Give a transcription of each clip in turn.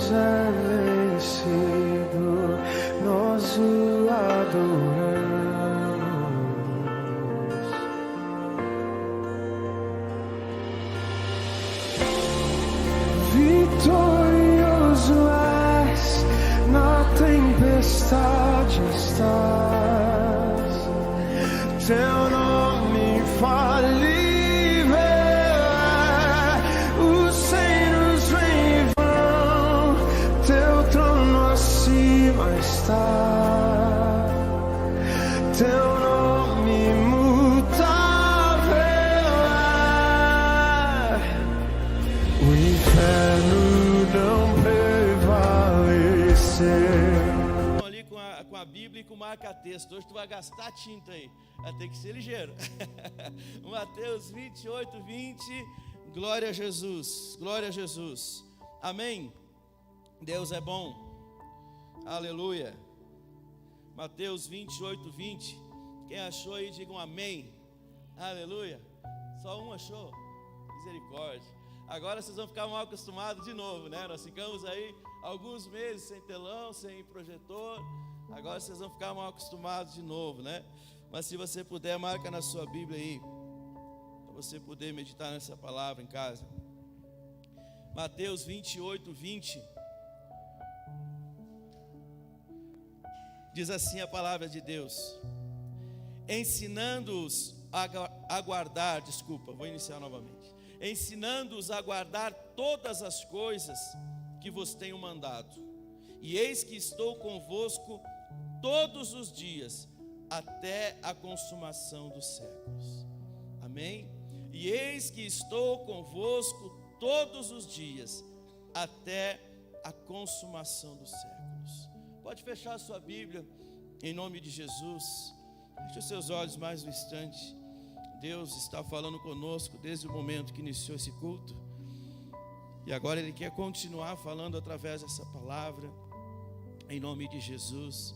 Deus é vencido, nós o adoramos. Vitorioso és, na tempestade estás, teu nome infalível é, os reinos vêm e vão, teu trono acima está, teu nome imutável é, o inferno não prevaleceu. Ali com a Bíblia e com o marca-texto. Hoje tu vai gastar tinta aí, vai ter que ser ligeiro. Mateus 28, 20. Glória a Jesus, glória a Jesus. Amém. Deus é bom. Aleluia. Mateus 28, 20. Quem achou aí, diga um amém. Aleluia. Só um achou? Misericórdia. Agora vocês vão ficar mal acostumados de novo, né? Nós ficamos aí alguns meses sem telão, sem projetor. Agora vocês vão ficar mal acostumados de novo, né? Mas se você puder, marca na sua Bíblia aí, para você poder meditar nessa palavra em casa. Mateus 28, 20. Diz assim a palavra de Deus: ensinando-os a guardar, vou iniciar novamente. Ensinando-os a guardar todas as coisas que vos tenho mandado. E eis que estou convosco todos os dias, até a consumação dos séculos. Amém? E eis que estou convosco todos os dias, até a consumação dos séculos. Pode fechar a sua Bíblia, em nome de Jesus. Feche os seus olhos mais um instante. Deus está falando conosco desde o momento que iniciou esse culto, e agora Ele quer continuar falando através dessa palavra, em nome de Jesus.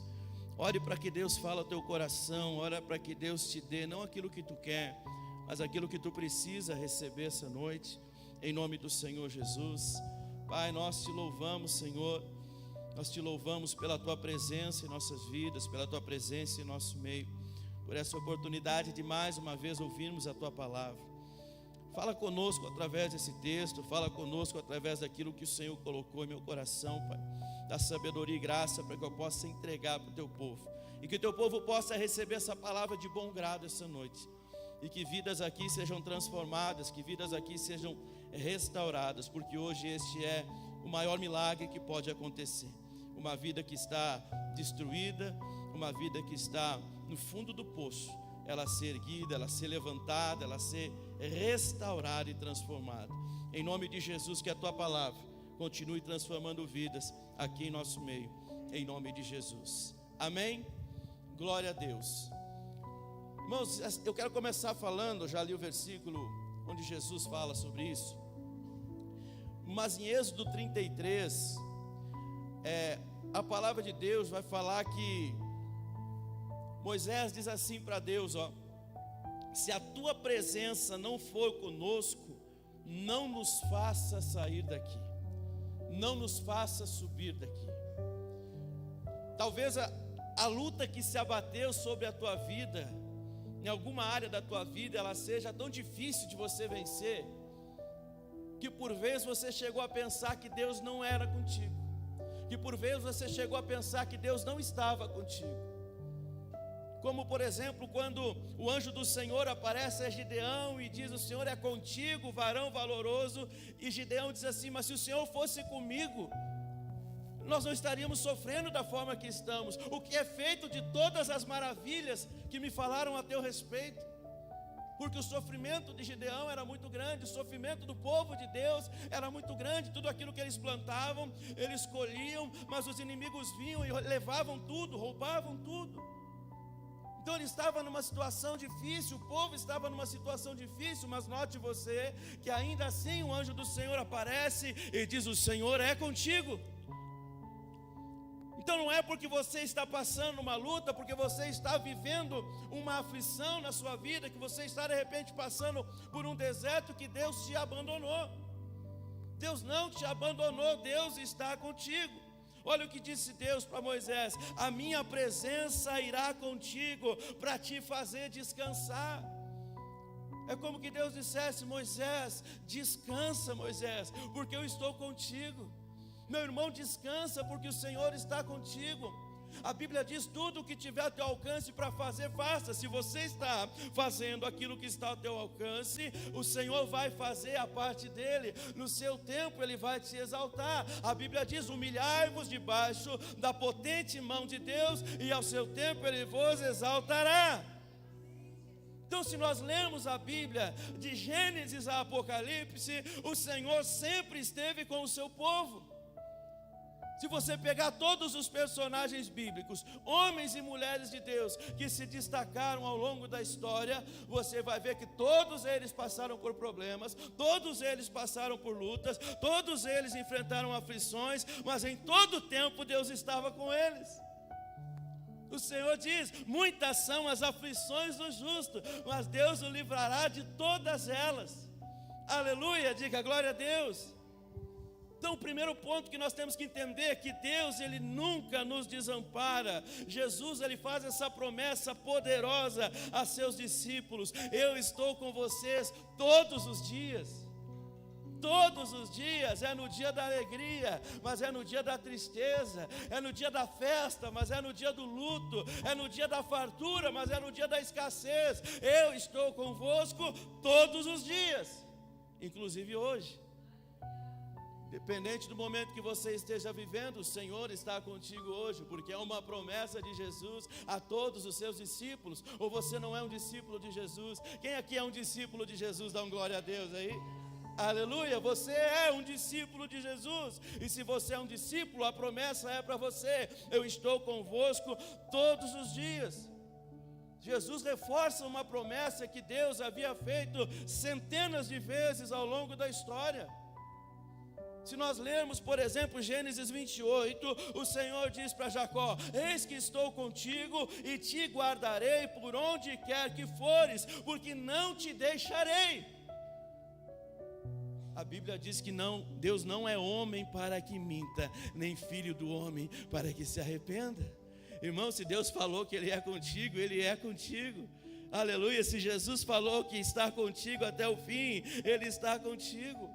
Ore para que Deus fale ao teu coração, ore para que Deus te dê, não aquilo que tu quer, mas aquilo que tu precisa receber essa noite, em nome do Senhor Jesus. Pai, nós te louvamos, Senhor, nós te louvamos pela tua presença em nossas vidas, pela tua presença em nosso meio, por essa oportunidade de mais uma vez ouvirmos a tua palavra. Fala conosco através desse texto, fala conosco através daquilo que o Senhor colocou em meu coração, Pai. Dá sabedoria e graça para que eu possa entregar para o teu povo, e que o teu povo possa receber essa palavra de bom grado essa noite, e que vidas aqui sejam transformadas, que vidas aqui sejam restauradas, porque hoje este é o maior milagre que pode acontecer. Uma vida que está destruída, uma vida que está no fundo do poço, ela ser erguida, ela ser levantada, ela ser restaurada e transformada. Em nome de Jesus, que a tua palavra continue transformando vidas aqui em nosso meio, em nome de Jesus. Amém? Glória a Deus. Irmãos, eu quero começar falando, já li o versículo onde Jesus fala sobre isso, mas em Êxodo 33, a palavra de Deus vai falar que Moisés diz assim para Deus, se a tua presença não for conosco, não nos faça sair daqui, não nos faça subir daqui. Talvez a luta que se abateu sobre a tua vida, em alguma área da tua vida, ela seja tão difícil de você vencer, que por vezes você chegou a pensar que Deus não era contigo, que por vezes você chegou a pensar que Deus não estava contigo. Como por exemplo, quando o anjo do Senhor aparece a Gideão e diz: o Senhor é contigo, varão valoroso. E Gideão diz assim: mas se o Senhor fosse comigo, nós não estaríamos sofrendo da forma que estamos. O que é feito de todas as maravilhas que me falaram a teu respeito? Porque o sofrimento de Gideão era muito grande, o sofrimento do povo de Deus era muito grande. Tudo aquilo que eles plantavam, eles colhiam, mas os inimigos vinham e levavam tudo, roubavam tudo. Então ele estava numa situação difícil, o povo estava numa situação difícil, mas note você que ainda assim o anjo do Senhor aparece e diz: o Senhor é contigo. Então não é porque você está passando uma luta, porque você está vivendo uma aflição na sua vida, que você está de repente passando por um deserto, que Deus te abandonou. Deus não te abandonou, Deus está contigo. Olha o que disse Deus para Moisés: a minha presença irá contigo para te fazer descansar. É como que Deus dissesse: Moisés, descansa, Moisés, porque eu estou contigo. Meu irmão, descansa, porque o Senhor está contigo. A Bíblia diz: tudo o que tiver ao teu alcance para fazer, faça. Se você está fazendo aquilo que está ao teu alcance, o Senhor vai fazer a parte dele. No seu tempo Ele vai te exaltar. A Bíblia diz: humilhai-vos debaixo da potente mão de Deus, e ao seu tempo Ele vos exaltará. Então, se nós lemos a Bíblia de Gênesis a Apocalipse, o Senhor sempre esteve com o seu povo. Se você pegar todos os personagens bíblicos, homens e mulheres de Deus, que se destacaram ao longo da história, você vai ver que todos eles passaram por problemas, todos eles passaram por lutas, todos eles enfrentaram aflições, mas em todo tempo Deus estava com eles. O Senhor diz: muitas são as aflições do justo, mas Deus o livrará de todas elas. Aleluia, diga glória a Deus. Então, o primeiro ponto que nós temos que entender é que Deus, Ele nunca nos desampara. Jesus, Ele faz essa promessa poderosa a seus discípulos: eu estou com vocês todos os dias. Todos os dias, é no dia da alegria, mas é no dia da tristeza, é no dia da festa, mas é no dia do luto, é no dia da fartura, mas é no dia da escassez. Eu estou convosco todos os dias, inclusive hoje. Dependente do momento que você esteja vivendo, o Senhor está contigo hoje, porque é uma promessa de Jesus a todos os seus discípulos. Ou você não é um discípulo de Jesus? Quem aqui é um discípulo de Jesus? Dá um glória a Deus aí. Aleluia, você é um discípulo de Jesus. E se você é um discípulo, a promessa é para você: eu estou convosco todos os dias. Jesus reforça uma promessa que Deus havia feito centenas de vezes ao longo da história. Se nós lermos, por exemplo, Gênesis 28, o Senhor diz para Jacó: eis que estou contigo e te guardarei por onde quer que fores, porque não te deixarei. A Bíblia diz que não, Deus não é homem para que minta, nem filho do homem para que se arrependa. Irmão, se Deus falou que Ele é contigo, Ele é contigo. Aleluia, se Jesus falou que está contigo até o fim, Ele está contigo.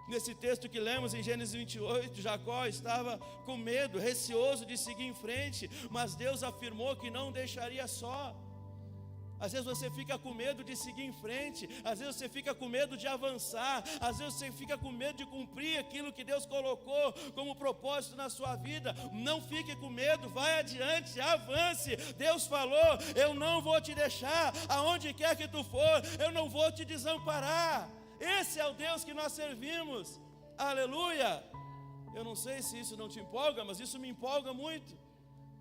Nesse texto que lemos em Gênesis 28, Jacó estava com medo, receoso de seguir em frente, mas Deus afirmou que não deixaria só. Às vezes você fica com medo de seguir em frente, às vezes você fica com medo de avançar, às vezes você fica com medo de cumprir aquilo que Deus colocou como propósito na sua vida. Não fique com medo, vai adiante, avance. Deus falou: eu não vou te deixar, aonde quer que tu for, eu não vou te desamparar. Esse é o Deus que nós servimos. Aleluia. Eu não sei se isso não te empolga, mas isso me empolga muito,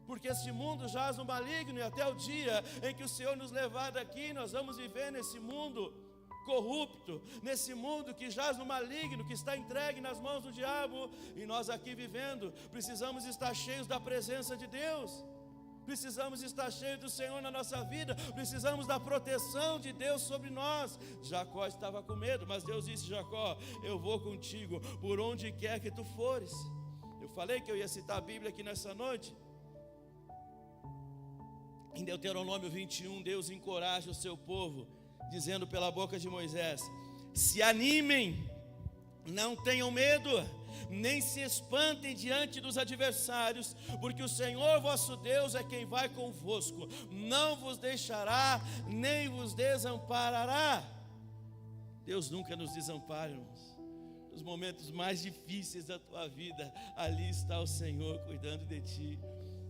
porque este mundo jaz no maligno, e até o dia em que o Senhor nos levar daqui, nós vamos viver nesse mundo corrupto, nesse mundo que jaz no maligno, que está entregue nas mãos do diabo. E nós aqui vivendo, precisamos estar cheios da presença de Deus, precisamos estar cheios do Senhor na nossa vida, precisamos da proteção de Deus sobre nós. Jacó estava com medo, mas Deus disse: Jacó, eu vou contigo por onde quer que tu fores. Eu falei que eu ia citar a Bíblia aqui nessa noite. Em Deuteronômio 21, Deus encoraja o seu povo, dizendo pela boca de Moisés: se animem, não tenham medo, nem se espantem diante dos adversários, porque o Senhor vosso Deus é quem vai convosco, não vos deixará, nem vos desamparará. Deus nunca nos desampara, irmãos. Nos momentos mais difíceis da tua vida, ali está o Senhor cuidando de ti.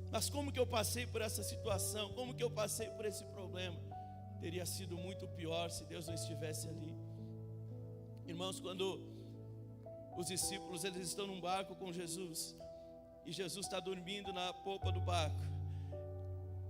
Mas como que eu passei por essa situação? Como que eu passei por esse problema? Teria sido muito pior se Deus não estivesse ali. Irmãos, quando os discípulos eles estão num barco com Jesus, e Jesus está dormindo na polpa do barco,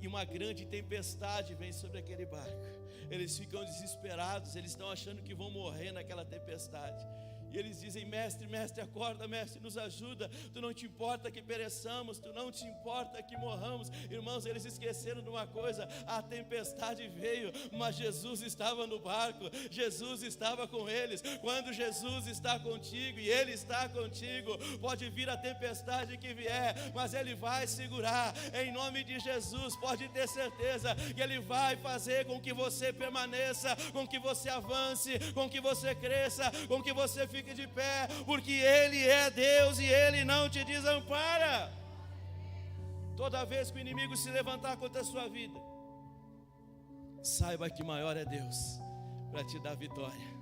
e uma grande tempestade vem sobre aquele barco. Eles ficam desesperados, eles estão achando que vão morrer naquela tempestade. E eles dizem: mestre, mestre, acorda, mestre, nos ajuda. Tu não te importa que pereçamos, tu não te importa que morramos. Irmãos, eles esqueceram de uma coisa: a tempestade veio, mas Jesus estava no barco, Jesus estava com eles. Quando Jesus está contigo e Ele está contigo, pode vir a tempestade que vier, mas Ele vai segurar, em nome de Jesus. Pode ter certeza que Ele vai fazer com que você permaneça, com que você avance, com que você cresça, com que você fique de pé, porque Ele é Deus e Ele não te desampara. Toda vez que o inimigo se levantar contra a sua vida, saiba que maior é Deus para te dar vitória.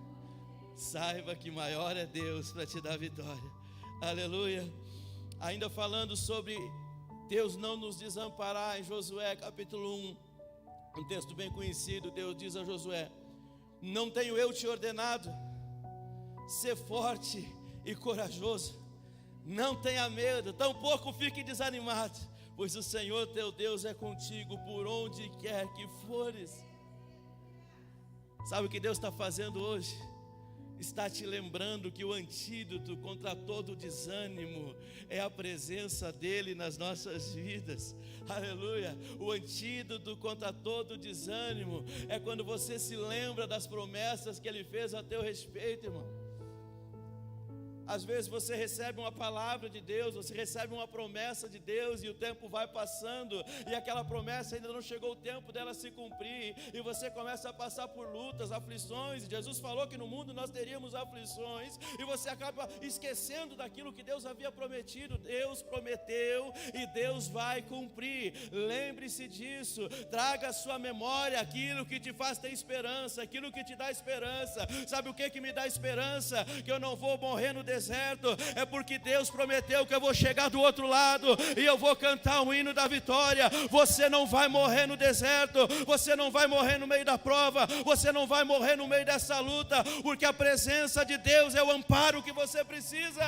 Saiba que maior é Deus para te dar vitória. Aleluia. Ainda falando sobre Deus não nos desamparar, em Josué capítulo 1, um texto bem conhecido, Deus diz a Josué: não tenho eu te ordenado, ser forte e corajoso, não tenha medo, tampouco fique desanimado, pois o Senhor teu Deus é contigo por onde quer que fores. Sabe o que Deus está fazendo hoje? Está te lembrando que o antídoto contra todo desânimo é a presença dEle nas nossas vidas. Aleluia. O antídoto contra todo desânimo é quando você se lembra das promessas que Ele fez a teu respeito, irmão. Às vezes você recebe uma palavra de Deus, você recebe uma promessa de Deus, e o tempo vai passando, e aquela promessa ainda não chegou o tempo dela se cumprir, e você começa a passar por lutas, aflições, e Jesus falou que no mundo nós teríamos aflições, e você acaba esquecendo daquilo que Deus havia prometido. Deus prometeu e Deus vai cumprir. Lembre-se disso, traga à sua memória aquilo que te faz ter esperança, aquilo que te dá esperança. Sabe o que me dá esperança? Que eu não vou morrer no deserto, é porque Deus prometeu que eu vou chegar do outro lado e eu vou cantar um hino da vitória. Você não vai morrer no deserto, você não vai morrer no meio da prova, você não vai morrer no meio dessa luta, porque a presença de Deus é o amparo que você precisa.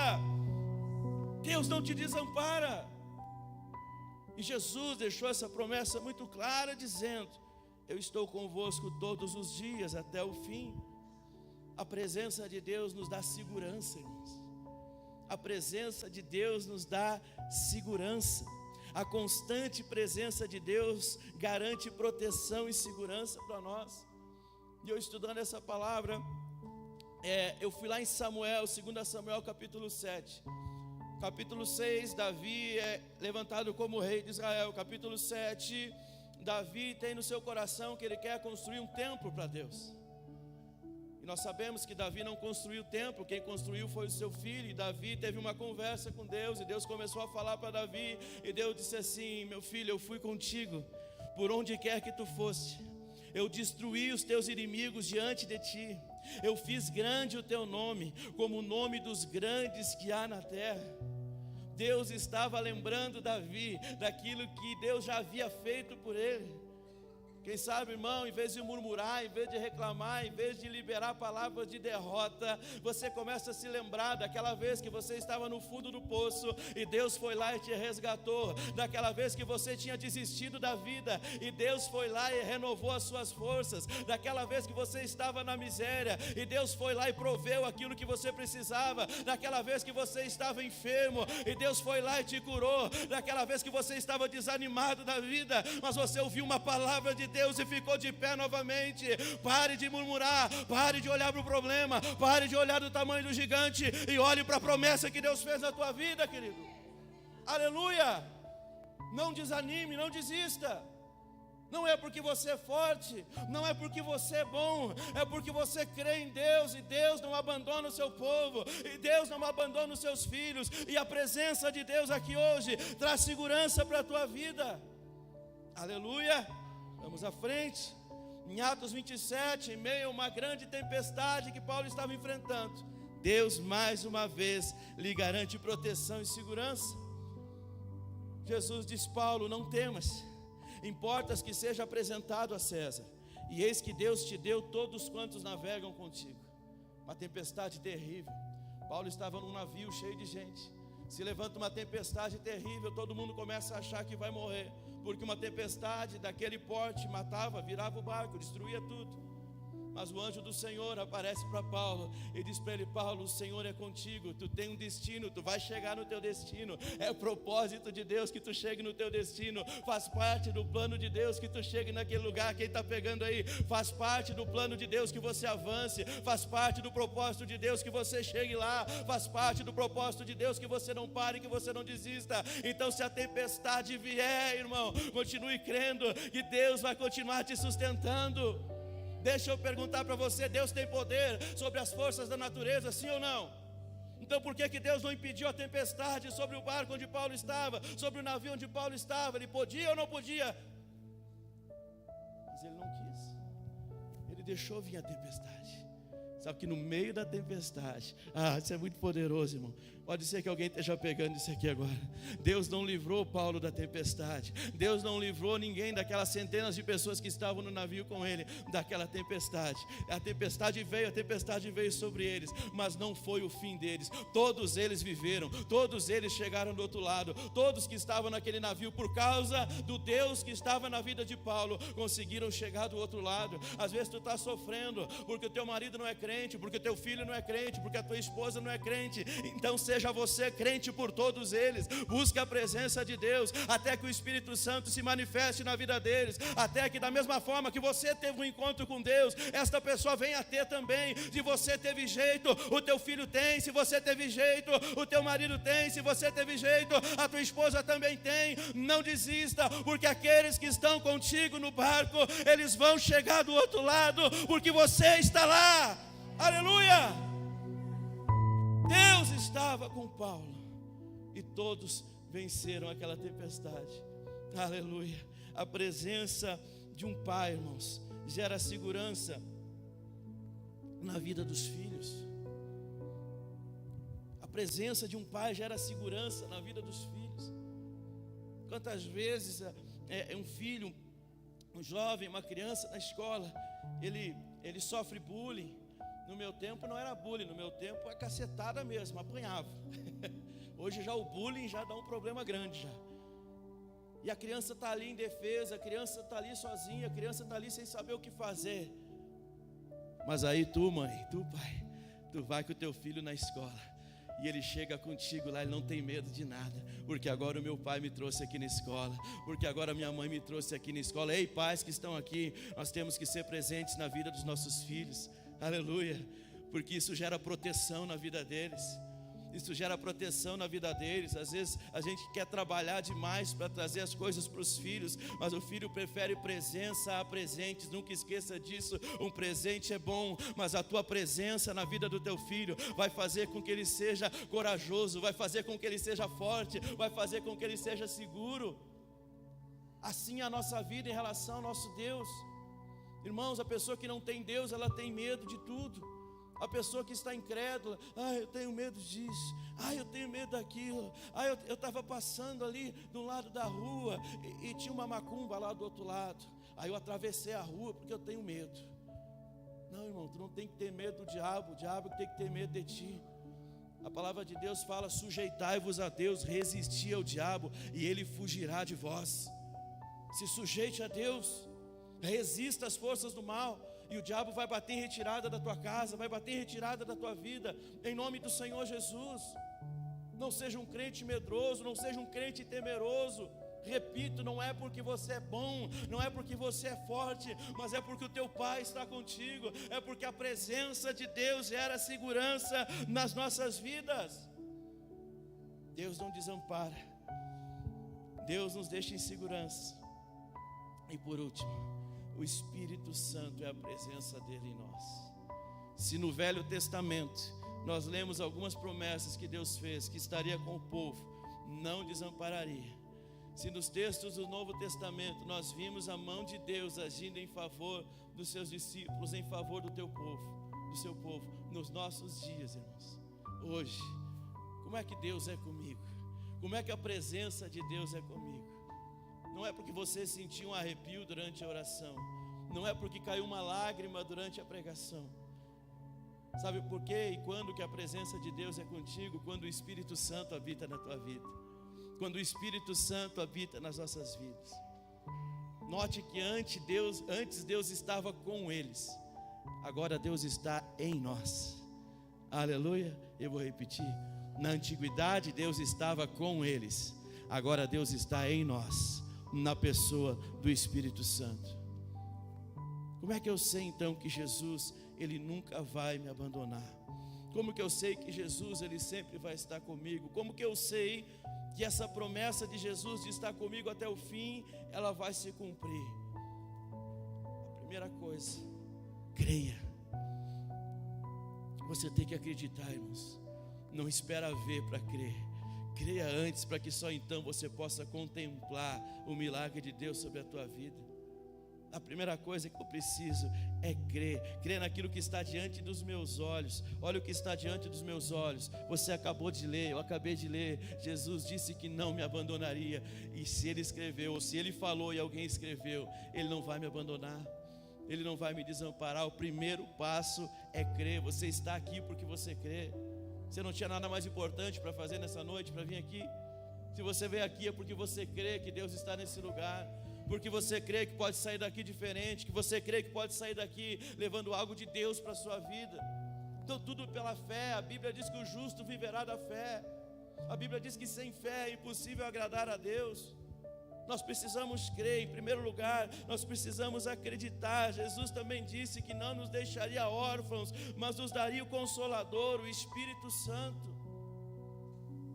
Deus não te desampara. E Jesus deixou essa promessa muito clara, dizendo: eu estou convosco todos os dias até o fim. A presença de Deus nos dá segurança, irmãos. A presença de Deus nos dá segurança. A constante presença de Deus garante proteção e segurança para nós. E eu estudando essa palavra, eu fui lá em Samuel, 2 Samuel capítulo 7. Capítulo 6, Davi é levantado como rei de Israel. Capítulo 7, Davi tem no seu coração que ele quer construir um templo para Deus. Nós sabemos que Davi não construiu o templo, quem construiu foi o seu filho. E Davi teve uma conversa com Deus, e Deus começou a falar para Davi, e Deus disse assim: meu filho, eu fui contigo por onde quer que tu foste, eu destruí os teus inimigos diante de ti, eu fiz grande o teu nome, como o nome dos grandes que há na terra. Deus estava lembrando Davi daquilo que Deus já havia feito por ele. Quem sabe, irmão, em vez de murmurar, em vez de reclamar, em vez de liberar palavras de derrota, você começa a se lembrar daquela vez que você estava no fundo do poço e Deus foi lá e te resgatou, daquela vez que você tinha desistido da vida e Deus foi lá e renovou as suas forças, daquela vez que você estava na miséria e Deus foi lá e proveu aquilo que você precisava, daquela vez que você estava enfermo e Deus foi lá e te curou, daquela vez que você estava desanimado da vida, mas você ouviu uma palavra de Deus e ficou de pé novamente. Pare de murmurar, pare de olhar para o problema, pare de olhar do tamanho do gigante e olhe para a promessa que Deus fez na tua vida, querido. Aleluia. Não desanime, não desista. Não é porque você é forte, não é porque você é bom, é porque você crê em Deus, e Deus não abandona o seu povo, e Deus não abandona os seus filhos, e a presença de Deus aqui hoje traz segurança para a tua vida. Aleluia. Vamos à frente. Em Atos 27, em meio a uma grande tempestade que Paulo estava enfrentando, Deus mais uma vez lhe garante proteção e segurança. Jesus diz: Paulo, não temas, importas que seja apresentado a César, e eis que Deus te deu todos quantos navegam contigo. Uma tempestade terrível. Paulo estava num navio cheio de gente. Se levanta uma tempestade terrível, todo mundo começa a achar que vai morrer, porque uma tempestade daquele porte matava, virava o barco, destruía tudo. Mas o anjo do Senhor aparece para Paulo e diz para ele: Paulo, o Senhor é contigo, tu tem um destino, tu vai chegar no teu destino. É o propósito de Deus que tu chegue no teu destino. Faz parte do plano de Deus que tu chegue naquele lugar. Quem está pegando aí? Faz parte do plano de Deus que você avance. Faz parte do propósito de Deus que você chegue lá. Faz parte do propósito de Deus que você não pare, que você não desista. Então, se a tempestade vier, irmão, continue crendo que Deus vai continuar te sustentando. Deixa eu perguntar para você: Deus tem poder sobre as forças da natureza, sim ou não? Então por que Deus não impediu a tempestade sobre o barco onde Paulo estava, sobre o navio onde Paulo estava? Ele podia ou não podia? Mas ele não quis. Ele deixou vir a tempestade. Sabe que no meio da tempestade, isso é muito poderoso, irmão. Pode ser que alguém esteja pegando isso aqui agora. Deus não livrou Paulo da tempestade. Deus não livrou ninguém daquelas centenas de pessoas que estavam no navio com ele, daquela tempestade. A tempestade veio sobre eles, mas não foi o fim deles. Todos eles viveram, todos eles chegaram do outro lado. Todos que estavam naquele navio, por causa do Deus que estava na vida de Paulo, conseguiram chegar do outro lado. Às vezes tu está sofrendo porque o teu marido não é crente, porque o teu filho não é crente, porque a tua esposa não é crente. Então seja você crente por todos eles. Busque a presença de Deus até que o Espírito Santo se manifeste na vida deles, até que da mesma forma que você teve um encontro com Deus, esta pessoa venha a ter também. Se você teve jeito, o teu filho tem. Se você teve jeito, o teu marido tem. Se você teve jeito, a tua esposa também tem. Não desista, porque aqueles que estão contigo no barco, eles vão chegar do outro lado, porque você está lá. Aleluia! Deus estava com Paulo e todos venceram aquela tempestade. Aleluia! A presença de um pai, irmãos, gera segurança na vida dos filhos. A presença de um pai gera segurança na vida dos filhos. Quantas vezes um filho, um jovem, uma criança na escola, ele sofre bullying. No meu tempo não era bullying, no meu tempo é cacetada mesmo, apanhava. Hoje já o bullying já dá um problema grande já. E a criança está ali indefesa, a criança está ali sozinha, a criança está ali sem saber o que fazer. Mas aí tu, mãe, tu, pai, tu vai com o teu filho na escola e ele chega contigo lá, ele não tem medo de nada, porque agora o meu pai me trouxe aqui na escola, porque agora minha mãe me trouxe aqui na escola. Ei, pais que estão aqui, nós temos que ser presentes na vida dos nossos filhos. Aleluia, porque isso gera proteção na vida deles. Isso gera proteção na vida deles. Às vezes a gente quer trabalhar demais para trazer as coisas para os filhos, mas o filho prefere presença a presentes. Nunca esqueça disso. Um presente é bom, mas a tua presença na vida do teu filho vai fazer com que ele seja corajoso, vai fazer com que ele seja forte, vai fazer com que ele seja seguro. Assim é a nossa vida em relação ao nosso Deus. Irmãos, a pessoa que não tem Deus, ela tem medo de tudo. A pessoa que está incrédula, eu tenho medo disso, eu tenho medo daquilo. Eu estava passando ali do lado da rua e tinha uma macumba lá do outro lado. Aí eu atravessei a rua porque eu tenho medo. Não, irmão, tu não tem que ter medo do diabo, o diabo que tem que ter medo de ti. A palavra de Deus fala: sujeitai-vos a Deus, resisti ao diabo e ele fugirá de vós. Se sujeite a Deus. Resista às forças do mal, e o diabo vai bater em retirada da tua casa, vai bater em retirada da tua vida, em nome do Senhor Jesus. Não seja um crente medroso, não seja um crente temeroso. Repito, não é porque você é bom, não é porque você é forte, mas é porque o teu Pai está contigo, é porque a presença de Deus gera segurança nas nossas vidas. Deus não desampara, Deus nos deixa em segurança. E por último, o Espírito Santo é a presença dele em nós. Se no Velho Testamento nós lemos algumas promessas que Deus fez, que estaria com o povo, não desampararia. Se nos textos do Novo Testamento nós vimos a mão de Deus agindo em favor dos seus discípulos, em favor do teu povo, do seu povo, nos nossos dias, irmãos, hoje, como é que Deus é comigo? Como é que a presença de Deus é comigo? Não é porque você sentiu um arrepio durante a oração, não é porque caiu uma lágrima durante a pregação. Sabe por quê e quando que a presença de Deus é contigo? Quando o Espírito Santo habita na tua vida, quando o Espírito Santo habita nas nossas vidas. Note que antes Deus estava com eles, agora Deus está em nós. Aleluia. Eu vou repetir. Na antiguidade Deus estava com eles, agora Deus está em nós, na pessoa do Espírito Santo. Como é que eu sei então que Jesus, Ele nunca vai me abandonar? Como que eu sei que Jesus, Ele sempre vai estar comigo? Como que eu sei que essa promessa de Jesus de estar comigo até o fim, ela vai se cumprir? A primeira coisa, creia. Você tem que acreditar, irmãos. Não espera ver para crer. Creia antes, para que só então você possa contemplar o milagre de Deus sobre a tua vida. A primeira coisa que eu preciso é crer naquilo que está diante dos meus olhos. Olha o que está diante dos meus olhos. Você acabou de ler, eu acabei de ler. Jesus disse que não me abandonaria. E se Ele escreveu, ou se Ele falou e alguém escreveu, Ele não vai me abandonar, Ele não vai me desamparar. O primeiro passo é crer. Você está aqui porque você crê. Você não tinha nada mais importante para fazer nessa noite, para vir aqui? Se você veio aqui é porque você crê que Deus está nesse lugar, porque você crê que pode sair daqui diferente, que você crê que pode sair daqui levando algo de Deus para a sua vida. Então tudo pela fé. A Bíblia diz que o justo viverá da fé. A Bíblia diz que sem fé é impossível agradar a Deus. Nós precisamos crer em primeiro lugar, nós precisamos acreditar. Jesus também disse que não nos deixaria órfãos, mas nos daria o Consolador, o Espírito Santo.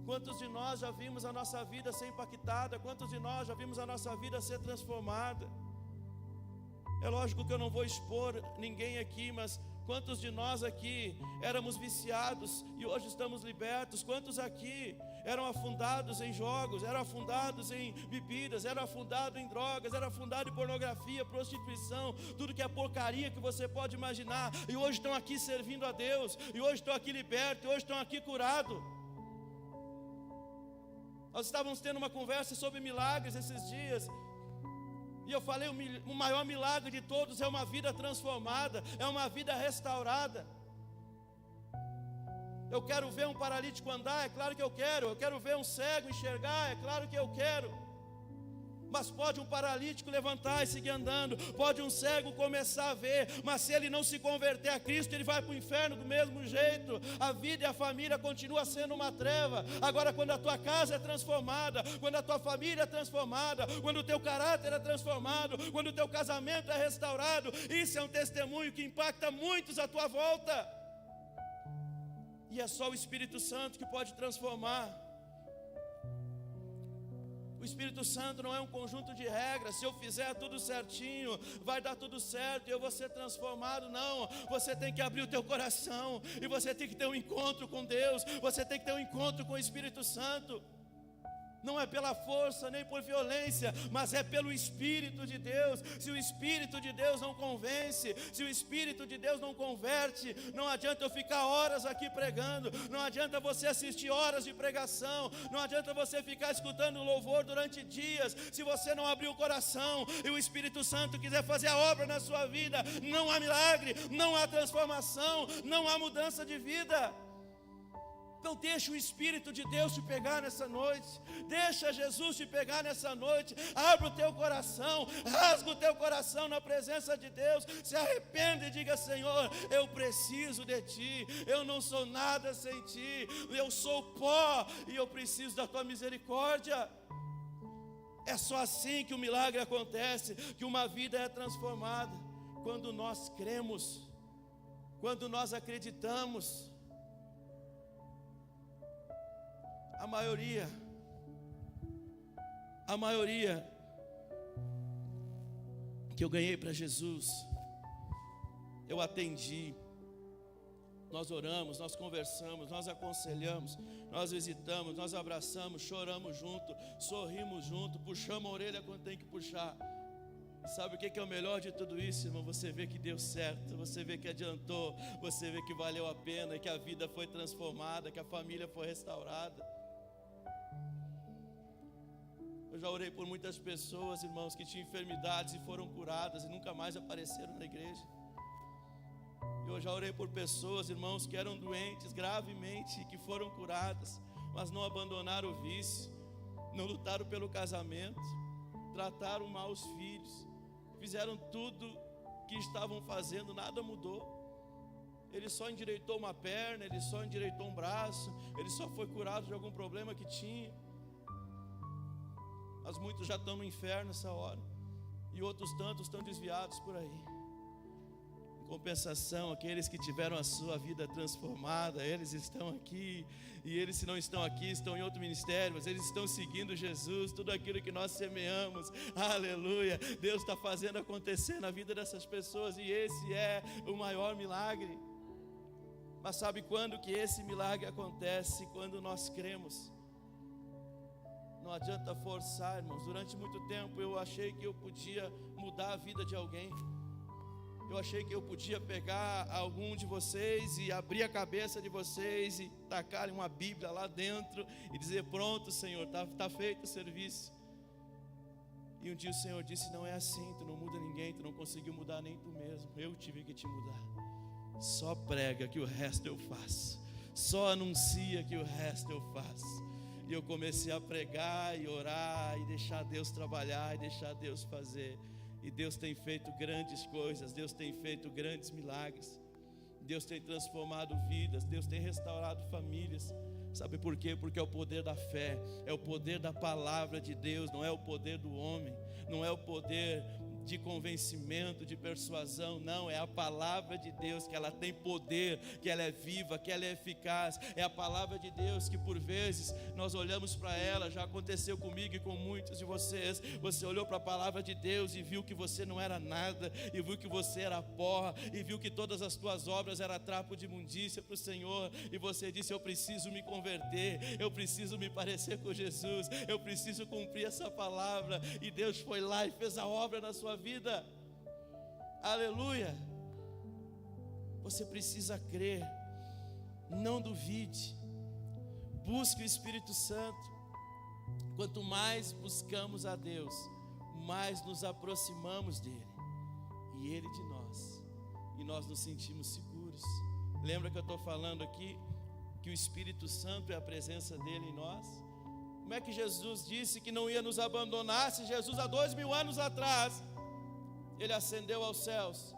Quantos de nós já vimos a nossa vida ser impactada? Quantos de nós já vimos a nossa vida ser transformada? É lógico que eu não vou expor ninguém aqui, mas quantos de nós aqui éramos viciados e hoje estamos libertos? Quantos aqui eram afundados em jogos, eram afundados em bebidas, eram afundados em drogas, eram afundados em pornografia, prostituição, tudo que é porcaria que você pode imaginar, e hoje estão aqui servindo a Deus, e hoje estão aqui libertos, e hoje estão aqui curados. Nós estávamos tendo uma conversa sobre milagres esses dias, e eu falei, o maior milagre de todos é uma vida transformada, é uma vida restaurada. Eu quero ver um paralítico andar, é claro que eu quero ver um cego enxergar, é claro que eu quero. Mas pode um paralítico levantar e seguir andando, pode um cego começar a ver, mas se ele não se converter a Cristo, ele vai para o inferno do mesmo jeito. A vida e a família continua sendo uma treva. Agora, quando a tua casa é transformada, quando a tua família é transformada, quando o teu caráter é transformado, quando o teu casamento é restaurado, isso é um testemunho que impacta muitos à tua volta. E é só o Espírito Santo que pode transformar. O Espírito Santo não é um conjunto de regras. Se eu fizer tudo certinho, vai dar tudo certo e eu vou ser transformado. Não, você tem que abrir o teu coração e você tem que ter um encontro com Deus. Você tem que ter um encontro com o Espírito Santo. Não é pela força nem por violência, mas é pelo Espírito de Deus. Se o Espírito de Deus não convence, se o Espírito de Deus não converte, não adianta eu ficar horas aqui pregando, não adianta você assistir horas de pregação, não adianta você ficar escutando louvor durante dias, se você não abrir o coração e o Espírito Santo quiser fazer a obra na sua vida, não há milagre, não há transformação, não há mudança de vida. Então deixa o Espírito de Deus te pegar nessa noite, deixa Jesus te pegar nessa noite, abre o teu coração, rasga o teu coração na presença de Deus, se arrependa e diga: Senhor, eu preciso de Ti, eu não sou nada sem Ti, eu sou pó e eu preciso da Tua misericórdia. É só assim que o milagre acontece, que uma vida é transformada, quando nós cremos, quando nós acreditamos. A maioria que eu ganhei para Jesus, eu atendi, nós oramos, nós conversamos, nós aconselhamos, nós visitamos, nós abraçamos, choramos junto, sorrimos junto, puxamos a orelha quando tem que puxar. E sabe o que é o melhor de tudo isso, irmão? Você vê que deu certo, você vê que adiantou, você vê que valeu a pena, que a vida foi transformada, que a família foi restaurada. Eu já orei por muitas pessoas, irmãos, que tinham enfermidades e foram curadas e nunca mais apareceram na igreja. Eu já orei por pessoas, irmãos, que eram doentes gravemente e que foram curadas, mas não abandonaram o vício, não lutaram pelo casamento, trataram mal os filhos, fizeram tudo que estavam fazendo, nada mudou. ele só endireitou uma perna, ele só endireitou um braço, ele só foi curado de algum problema que tinha. Mas muitos já estão no inferno nessa hora, e outros tantos estão desviados por aí. Em compensação, aqueles que tiveram a sua vida transformada, eles estão aqui, e eles, se não estão aqui, estão em outro ministério, mas eles estão seguindo Jesus. Tudo aquilo que nós semeamos, aleluia, Deus está fazendo acontecer na vida dessas pessoas, e esse é o maior milagre. Mas sabe quando que esse milagre acontece? Quando nós cremos. Não adianta forçar, irmãos. Durante muito tempo eu achei que eu podia mudar a vida de alguém. Eu achei que eu podia pegar algum de vocês e abrir a cabeça de vocês e tacarem uma Bíblia lá dentro e dizer: pronto, Senhor, tá feito o serviço. E um dia o Senhor disse: não é assim, tu não muda ninguém, tu não conseguiu mudar nem tu mesmo. Eu tive que te mudar. Só prega que o resto eu faço. Só anuncia que o resto eu faço. E eu comecei a pregar e orar e deixar Deus trabalhar e deixar Deus fazer. E Deus tem feito grandes coisas, Deus tem feito grandes milagres. Deus tem transformado vidas, Deus tem restaurado famílias. Sabe por quê? Porque é o poder da fé, é o poder da palavra de Deus, não é o poder do homem, não é o poder de convencimento, de persuasão, não, é a palavra de Deus, que ela tem poder, que ela é viva, que ela é eficaz. É a palavra de Deus que por vezes nós olhamos para ela, já aconteceu comigo e com muitos de vocês. Você olhou para a palavra de Deus e viu que você não era nada, e viu que você era pó, e viu que todas as tuas obras eram trapo de imundícia para o Senhor, e você disse: eu preciso me converter, eu preciso me parecer com Jesus, eu preciso cumprir essa palavra. E Deus foi lá e fez a obra na sua vida. Aleluia. Você precisa crer, não duvide, busque o Espírito Santo. Quanto mais buscamos a Deus, mais nos aproximamos dele e ele de nós, e nós nos sentimos seguros. Lembra que eu estou falando aqui que o Espírito Santo é a presença dele em nós? Como é que Jesus disse que não ia nos abandonar, se Jesus há 2000 anos atrás ele ascendeu aos céus?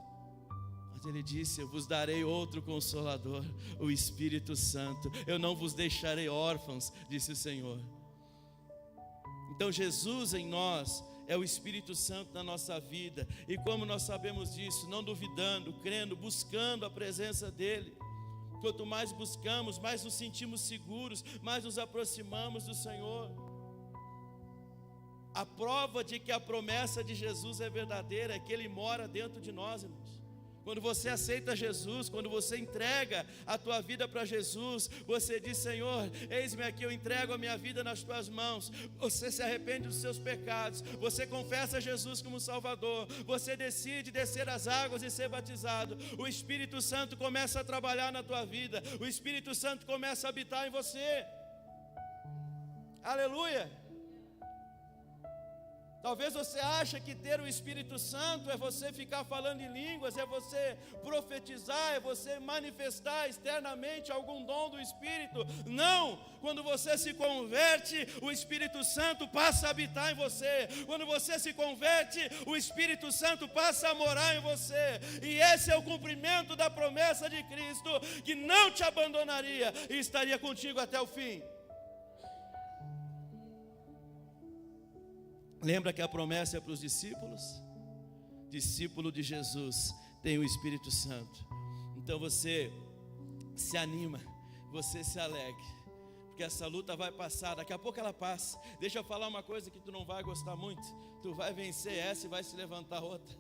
Mas ele disse: eu vos darei outro Consolador, o Espírito Santo. Eu não vos deixarei órfãos, disse o Senhor. Então Jesus em nós é o Espírito Santo na nossa vida. E como nós sabemos disso? Não duvidando, crendo, buscando a presença dele. Quanto mais buscamos, mais nos sentimos seguros, mais nos aproximamos do Senhor. A prova de que a promessa de Jesus é verdadeira é que Ele mora dentro de nós, irmãos. Quando você aceita Jesus, quando você entrega a tua vida para Jesus, você diz: Senhor, eis-me aqui, eu entrego a minha vida nas tuas mãos. Você se arrepende dos seus pecados, você confessa Jesus como Salvador, você decide descer as águas e ser batizado. O Espírito Santo começa a trabalhar na tua vida, o Espírito Santo começa a habitar em você. Aleluia. Talvez você ache que ter o Espírito Santo é você ficar falando em línguas, é você profetizar, é você manifestar externamente algum dom do Espírito. Não! Quando você se converte, o Espírito Santo passa a habitar em você. Quando você se converte, o Espírito Santo passa a morar em você. E esse é o cumprimento da promessa de Cristo, que não te abandonaria e estaria contigo até o fim. Lembra que a promessa é para os discípulos? Discípulo de Jesus tem o Espírito Santo. Então você se anima, você se alegre, porque essa luta vai passar, daqui a pouco ela passa. Deixa eu falar uma coisa que tu não vai gostar muito. Tu vai vencer essa e vai se levantar outra,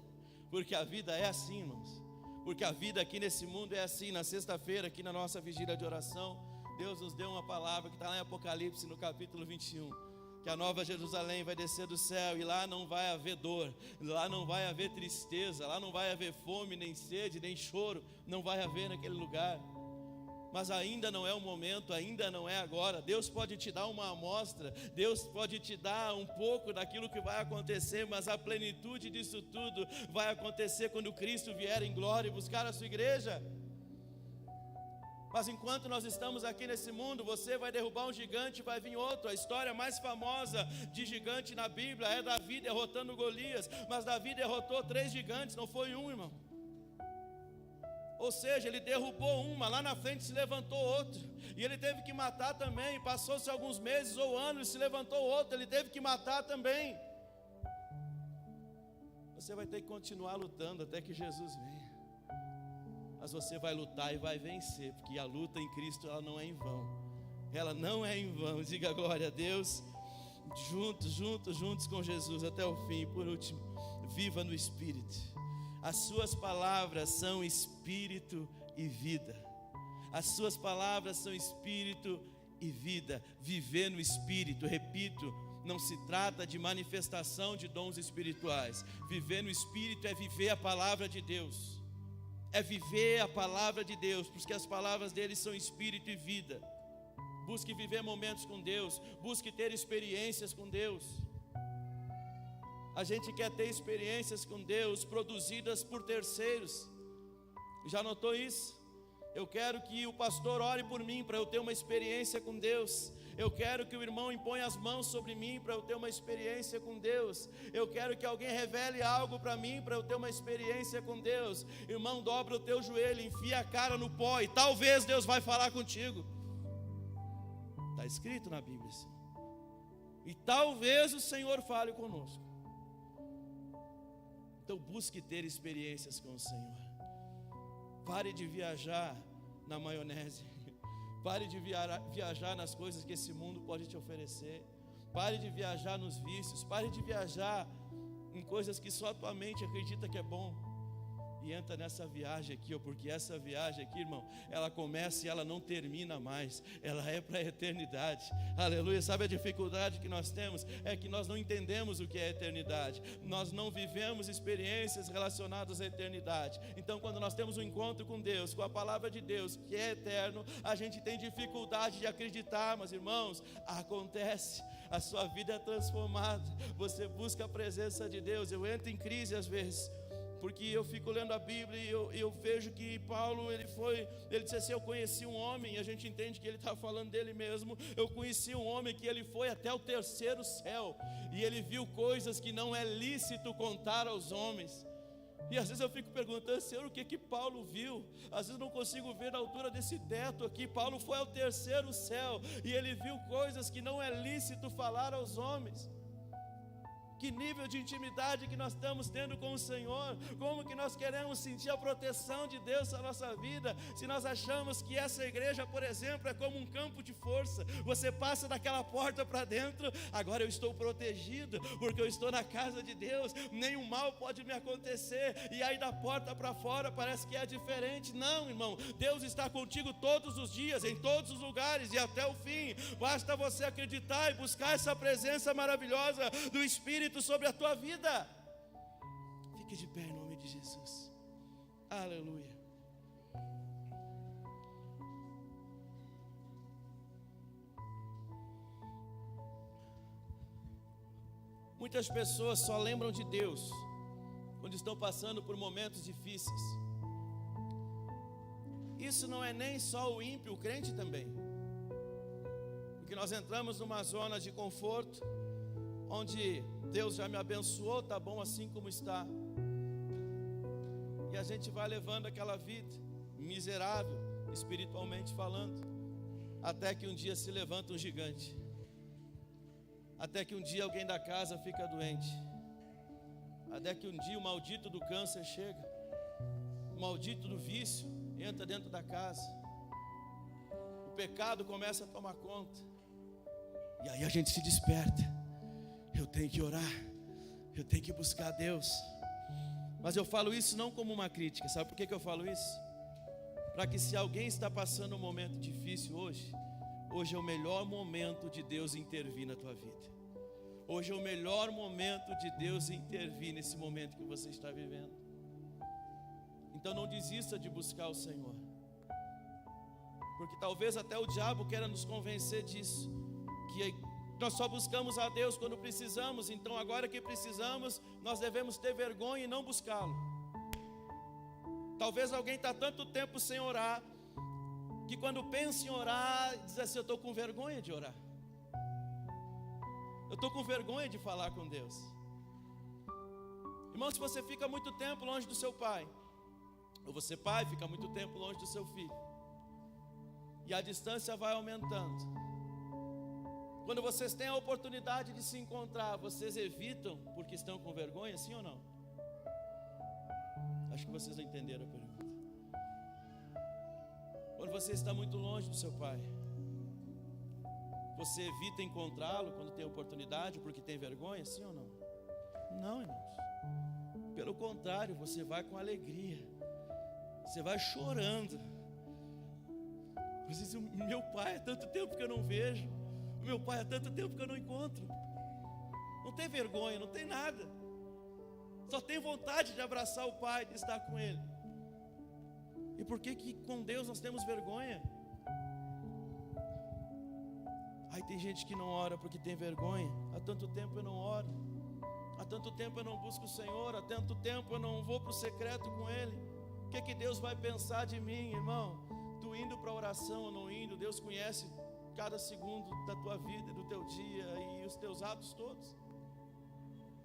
porque a vida é assim, irmãos. Porque a vida aqui nesse mundo é assim. Na sexta-feira, aqui na nossa vigília de oração, Deus nos deu uma palavra que está lá em Apocalipse, no capítulo 21. Que a nova Jerusalém vai descer do céu, e lá não vai haver dor, lá não vai haver tristeza, lá não vai haver fome, nem sede, nem choro, não vai haver naquele lugar. Mas ainda não é o momento, ainda não é agora. Deus pode te dar uma amostra, Deus pode te dar um pouco daquilo que vai acontecer, mas a plenitude disso tudo vai acontecer quando Cristo vier em glória e buscar a sua igreja. Mas enquanto nós estamos aqui nesse mundo, você vai derrubar um gigante, vai vir outro. A história mais famosa de gigante na Bíblia é Davi derrotando Golias. Mas Davi derrotou 3 gigantes, não foi um, irmão. Ou seja, ele derrubou uma, lá na frente se levantou outra, e ele teve que matar também. Passou-se alguns meses ou anos, se levantou outra, ele teve que matar também. Você vai ter que continuar lutando até que Jesus venha, mas você vai lutar e vai vencer, porque a luta em Cristo, ela não é em vão. Ela não é em vão. Diga glória a Deus. Juntos com Jesus até o fim. Por último, viva no Espírito. As suas palavras são Espírito e vida. As suas palavras são Espírito e vida. Viver no Espírito, repito, não se trata de manifestação de dons espirituais. Viver no Espírito é viver a palavra de Deus. É viver a palavra de Deus, porque as palavras dele são Espírito e vida. Busque viver momentos com Deus, busque ter experiências com Deus. A gente quer ter experiências com Deus produzidas por terceiros. Já notou isso? Eu quero que o pastor ore por mim para eu ter uma experiência com Deus. Eu quero que o irmão imponha as mãos sobre mim para eu ter uma experiência com Deus. Eu quero que alguém revele algo para mim para eu ter uma experiência com Deus. Irmão, dobra o teu joelho, enfia a cara no pó e talvez Deus vai falar contigo. Está escrito na Bíblia assim. E talvez o Senhor fale conosco. Então busque ter experiências com o Senhor. Pare de viajar na maionese. Pare de viajar nas coisas que esse mundo pode te oferecer. Pare de viajar nos vícios. Pare de viajar em coisas que só a tua mente acredita que é bom. E entra nessa viagem aqui, porque essa viagem aqui, irmão, ela começa e ela não termina mais. Ela é para a eternidade. Aleluia. Sabe a dificuldade que nós temos? É que nós não entendemos o que é eternidade. Nós não vivemos experiências relacionadas à eternidade. Então, quando nós temos um encontro com Deus, com a palavra de Deus, que é eterno, a gente tem dificuldade de acreditar. Mas, irmãos, acontece. A sua vida é transformada. Você busca a presença de Deus. Eu entro em crise às vezes, porque eu fico lendo a Bíblia e eu vejo que Paulo, ele disse assim: eu conheci um homem, e a gente entende que ele está falando dele mesmo. Eu conheci um homem que ele foi até o terceiro céu, e ele viu coisas que não é lícito contar aos homens. E às vezes eu fico perguntando, Senhor, o que Paulo viu? Às vezes eu não consigo ver na altura desse teto aqui. Paulo foi ao terceiro céu, e ele viu coisas que não é lícito falar aos homens. Que nível de intimidade que nós estamos tendo com o Senhor? Como que nós queremos sentir a proteção de Deus na nossa vida, se nós achamos que essa igreja, por exemplo, é como um campo de força? Você passa daquela porta para dentro, agora eu estou protegido, porque eu estou na casa de Deus, nenhum mal pode me acontecer. E aí da porta para fora parece que é diferente. Não, irmão, Deus está contigo todos os dias, em todos os lugares e até o fim. Basta você acreditar e buscar essa presença maravilhosa do Espírito sobre a tua vida. Fique de pé em nome de Jesus. Aleluia. Muitas pessoas só lembram de Deus quando estão passando por momentos difíceis. Isso não é nem só o ímpio, o crente também. Porque nós entramos numa zona de conforto, onde Deus já me abençoou, tá bom assim como está. E a gente vai levando aquela vida miserável, espiritualmente falando, até que um dia se levanta um gigante. Até que um dia alguém da casa fica doente. Até que um dia o maldito do câncer chega. O maldito do vício entra dentro da casa. O pecado começa a tomar conta. E aí a gente se desperta. Eu tenho que orar, eu tenho que buscar a Deus. Mas eu falo isso não como uma crítica. Sabe por que eu falo isso? Para que se alguém está passando um momento difícil hoje é o melhor momento de Deus intervir na tua vida. Hoje é o melhor momento de Deus intervir nesse momento que você está vivendo. Então não desista de buscar o Senhor, porque talvez até o diabo queira nos convencer disso, que nós só buscamos a Deus quando precisamos. Então agora que precisamos, nós devemos ter vergonha e não buscá-lo. Talvez alguém está tanto tempo sem orar, que quando pensa em orar, diz assim: eu estou com vergonha de orar. Eu estou com vergonha de falar com Deus. Irmão, se você fica muito tempo longe do seu pai, Ou você, pai, fica muito tempo longe do seu filho, e a distância vai aumentando. Quando vocês têm a oportunidade de se encontrar, vocês evitam porque estão com vergonha, sim ou não? Acho que vocês não entenderam a pergunta. Quando você está muito longe do seu pai, você evita encontrá-lo quando tem oportunidade porque tem vergonha, sim ou não? Não, irmãos. Pelo contrário, você vai com alegria, você vai chorando. Você diz, meu pai, há tanto tempo que eu não vejo, meu pai, há tanto tempo que eu não encontro. Não tem vergonha, não tem nada, só tem vontade de abraçar o pai, de estar com ele. E por que com Deus nós temos vergonha? Aí tem gente que não ora porque tem vergonha. Há tanto tempo eu não oro, há tanto tempo eu não busco o Senhor, há tanto tempo eu não vou para o secreto com Ele. O que Deus vai pensar de mim, irmão? Tu indo para a oração ou não indo, Deus conhece cada segundo da tua vida, do teu dia e os teus atos todos.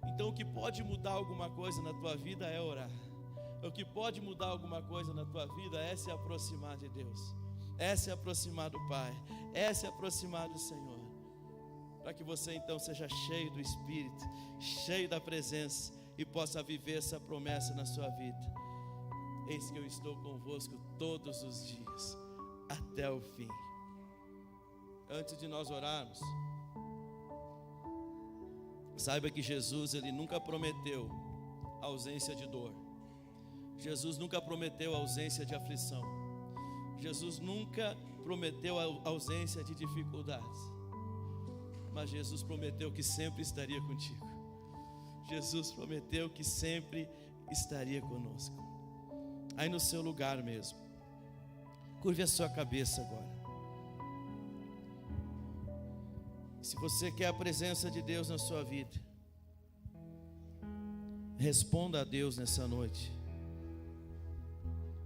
Então o que pode mudar alguma coisa na tua vida é orar. O que pode mudar alguma coisa na tua vida é se aproximar de Deus, é se aproximar do Pai, é se aproximar do Senhor, para que você então seja cheio do Espírito, cheio da presença e possa viver essa promessa na sua vida. Eis que eu estou convosco todos os dias, até o fim. Antes de nós orarmos, saiba que Jesus, Ele nunca prometeu ausência de dor. Jesus nunca prometeu ausência de aflição. Jesus nunca prometeu a ausência de dificuldades. Mas Jesus prometeu que sempre estaria contigo. Jesus prometeu que sempre estaria conosco. Aí no seu lugar mesmo, curve a sua cabeça agora. Se você quer a presença de Deus na sua vida, responda a Deus nessa noite.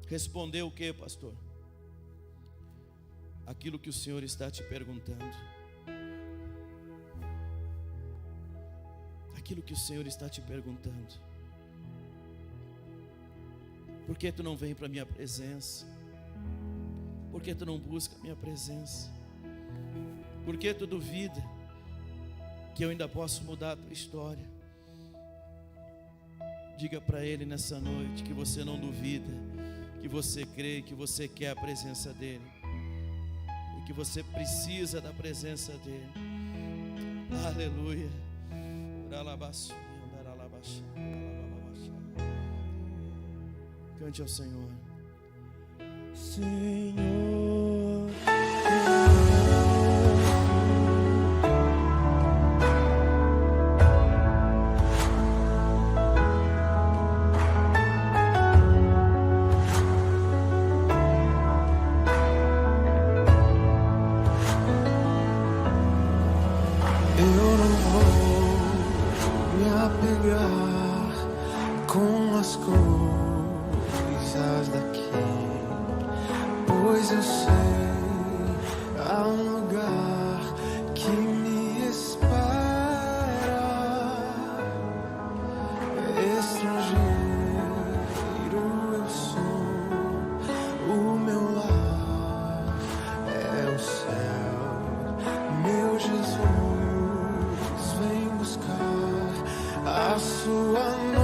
Responder o que, pastor? Aquilo que o Senhor está te perguntando. Aquilo que o Senhor está te perguntando. Por que tu não vem para a minha presença? Por que tu não busca a minha presença? Por que tu duvida que eu ainda posso mudar a tua história? Diga para Ele nessa noite que você não duvida, que você crê, que você quer a presença dEle, e que você precisa da presença dEle. Aleluia. Cante ao Senhor. Senhor, eu não vou me apegar com as coisas daqui, pois eu sei há um lugar que me espera. Estrangeiro eu sou, o meu lar é o céu. Meu Jesus, vem buscar a sua noite.